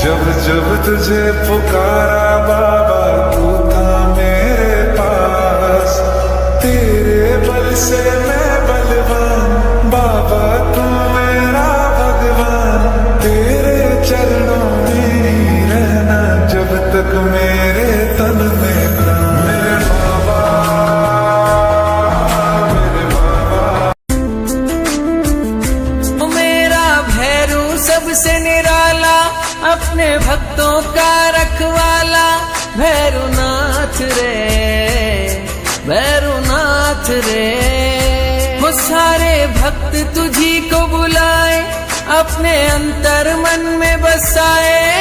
जब जब तुझे पुकारा बाबा तू था मेरे पास, तेरे बल से मैं बलवान, बाबा तू मेरा भगवान। तेरे चरणों में ही रहना जब तक मेरे तन में प्राण। मेरे बाबा, मेरे बाबा। मेरा भैरू सबसे निराला, अपने भक्तों का रखवाला, भैरूनाथ रे, भैरूनाथ रे। वो सारे भक्त तुझी को बुलाए, अपने अंतर मन में बसाए।